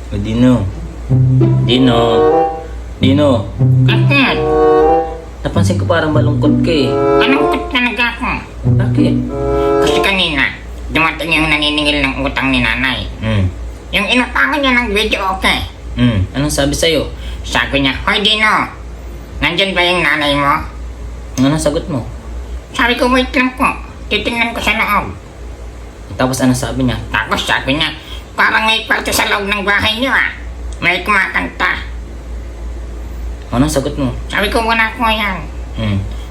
O Dino. Dino. Dino. Bakit? Napansin ko parang malungkot ka eh. Malungkot talaga ako. Bakit? Kasi kanina, dumating yung naniningil ng utang ni nanay. Yung inutangan niya ng video okay. Anong sabi sa'yo? Sabi niya, Hoy Dino, nandyan ba yung nanay mo? Anong sagot mo? Sabi ko, wait lang po. Titingnan ko sa loob. Tapos anong sabi niya? Tapos sabi niya, parang may kwarto sa loob ng bahay niyo ah. May kumakanta. Anong sagot mo? Sabi ko, wala ko yan.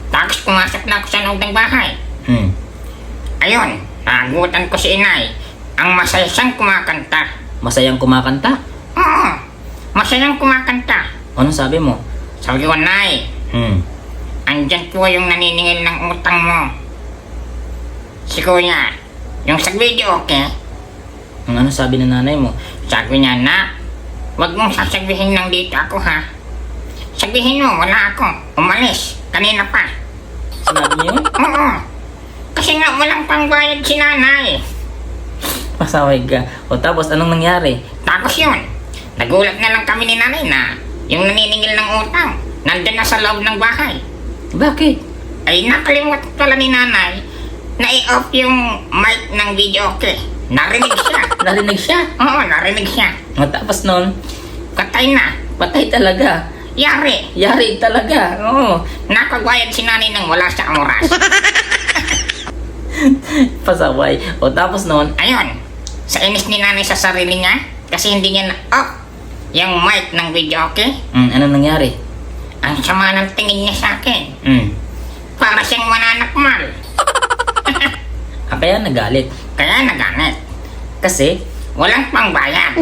Tapos pumasok na ako sa loob ng bahay. Ayun, nagutan ko si inay. Ang masaya siyang kumakanta. Masayang kumakanta? Oo, masayang kumakanta. Anong sabi mo? Sabi ko, Nay, andyan po yung naniningil ng utang mo. Si Kuya, yung sa video okay? Anong sabi ng nanay mo? Sabi niya, na, wag mong sasabihin lang dito ako ha. Sabihin mo, wala ako. Umalis, kanina pa. Sinabi niya yun? Oo, kasi nga walang pangbayad si nanay. Pasaway ka. O tapos anong nangyari? Tapos yun, nagulat na lang kami ni nanay na yung naniningil ng utang nandun na sa loob ng bahay. Bakit? Ay nakalimutan pala ni nanay na i-off yung mic ng video okay. Narinig siya. Narinig siya? Oo, narinig siya. O tapos nun, Patay na. patay talaga. Yari. Yari talaga. Oo. Nakagbayad si nanay ng wala sa oras. Pasaway. O tapos nun, Ayun, sa inis ni nanay sa sarili niya kasi hindi niya na-off yung mic ng video okay. anong nangyari? Ang sama ng tingin niya sa akin. Para siyang mananakmal. Kaya nagalit. Kaya nagalit. Kasi, Walang pangbayad.